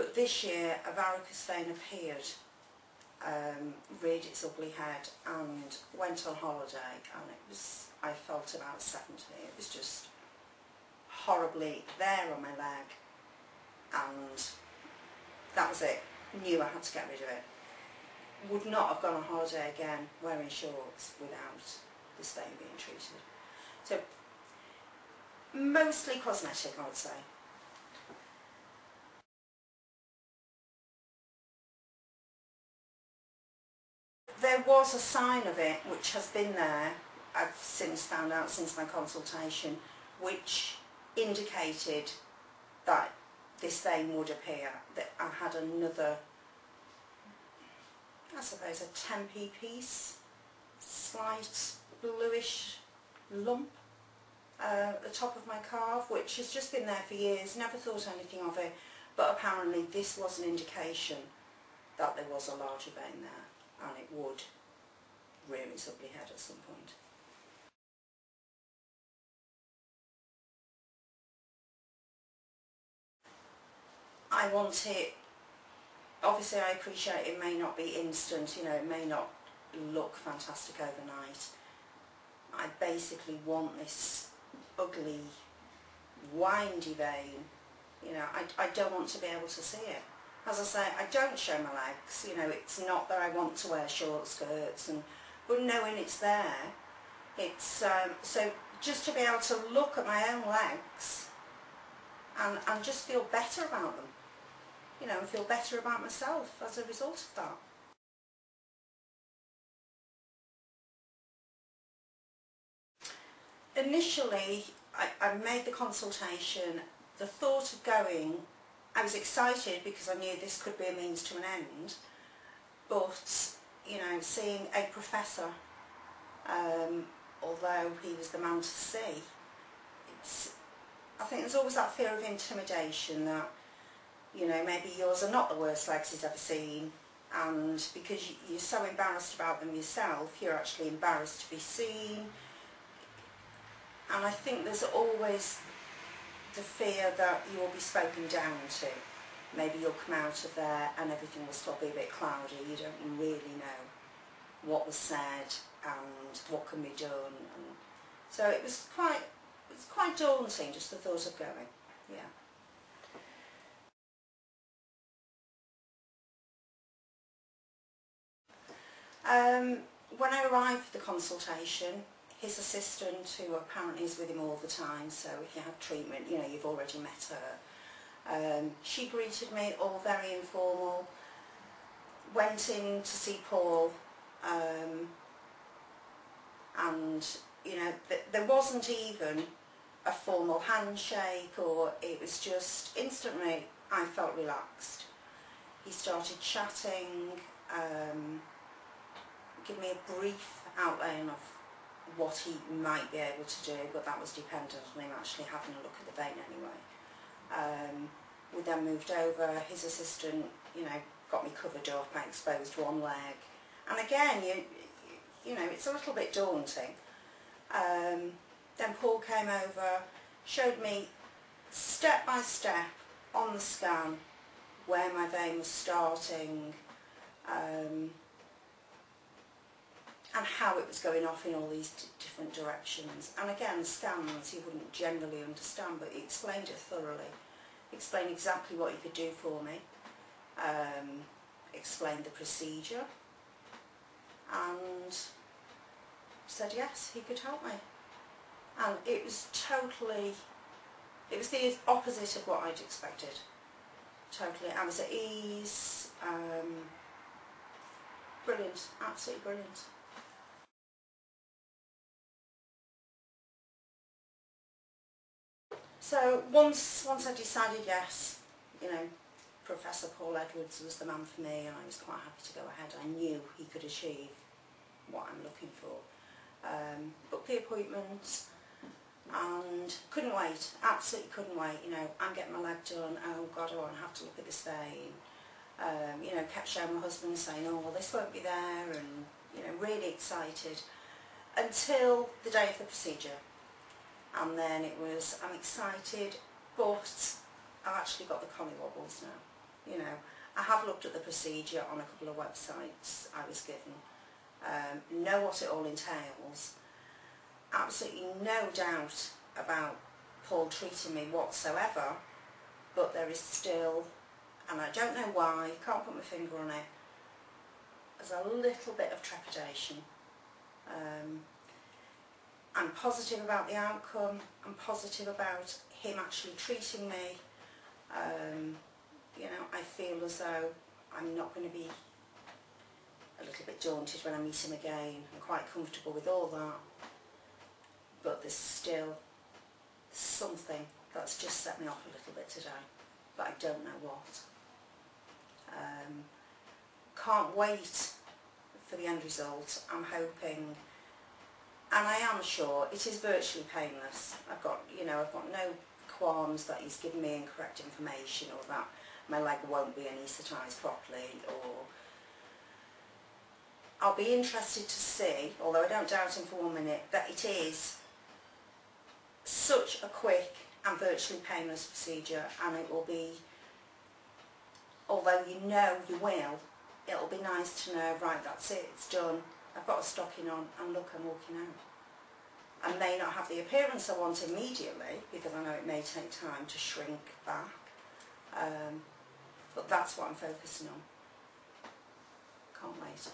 But this year a varicose vein appeared, reared its ugly head and went on holiday, and I felt about 70. It was just horribly there on my leg, and that was it. Knew I had to get rid of it. Would not have gone on holiday again wearing shorts without this vein being treated. So mostly cosmetic, I would say. There was a sign of it which has been there, I've since found out since my consultation, which indicated that this vein would appear, that I had another, I suppose, a 10p piece, slight bluish lump at the top of my calf, which has just been there for years, never thought anything of it, but apparently this was an indication that there was a larger vein there, and it would rear its ugly head at some point. I want it, obviously I appreciate it may not be instant, you know, it may not look fantastic overnight. I basically want this ugly, windy vein, you know, I don't want to be able to see it. As I say, I don't show my legs, you know, it's not that I want to wear short skirts, but knowing it's there, it's, so just to be able to look at my own legs and just feel better about them, you know, and feel better about myself as a result of that. Initially, I made the consultation, the thought of going, I was excited because I knew this could be a means to an end, but, you know, seeing a professor, although he was the man to see, I think there's always that fear of intimidation that, you know, maybe yours are not the worst legs he's ever seen, and because you're so embarrassed about them yourself, you're actually embarrassed to be seen. And I think there's always the fear that you'll be spoken down to. Maybe you'll come out of there and everything will still be a bit cloudy. You don't really know what was said and what can be done. And so it was quite daunting, just the thought of going. Yeah. When I arrived for the consultation, his assistant, who apparently is with him all the time, so if you have treatment, you know, you've already met her. She greeted me, all very informal, went in to see Paul, and, you know, there wasn't even a formal handshake, or it was just instantly I felt relaxed. He started chatting, give me a brief outline of what he might be able to do, but that was dependent on him actually having a look at the vein anyway. We then moved over, his assistant, you know, got me covered up, I exposed one leg, and again, you know, it's a little bit daunting. Then Paul came over, showed me step by step on the scan where my vein was starting, and how it was going off in all these different directions. And again, scans you wouldn't generally understand, but he explained it thoroughly. He explained exactly what he could do for me, explained the procedure, and said yes, he could help me. And it was totally, it was the opposite of what I'd expected. Totally, I was at ease, brilliant, absolutely brilliant. So once I decided yes, you know, Professor Paul Edwards was the man for me, and I was quite happy to go ahead. I knew he could achieve what I'm looking for. Booked the appointment and couldn't wait, absolutely couldn't wait. You know, I'm getting my leg done, oh God, I won't have to look at this vein. You know, kept showing my husband, saying, oh well, this won't be there, and, you know, really excited until the day of the procedure. And then it was, I'm excited, but I've actually got the collywobbles now. You know, I have looked at the procedure on a couple of websites I was given, know what it all entails. Absolutely no doubt about Paul treating me whatsoever, but there is still, and I don't know why, can't put my finger on it, there's a little bit of trepidation. I'm positive about the outcome, I'm positive about him actually treating me. You know, I feel as though I'm not going to be a little bit daunted when I meet him again. I'm quite comfortable with all that, but there's still something that's just set me off a little bit today, but I don't know what. Can't wait for the end result. I'm hoping, and I am sure, it is virtually painless. I've got no qualms that he's given me incorrect information, or that my leg won't be anaesthetised properly, or I'll be interested to see, although I don't doubt him for 1 minute, that it is such a quick and virtually painless procedure, and it will be, although you know you will, it'll be nice to know, right, that's it, it's done, I've got a stocking on, and look, I'm walking out. I may not have the appearance I want immediately, because I know it may take time to shrink back, but that's what I'm focusing on. Can't wait.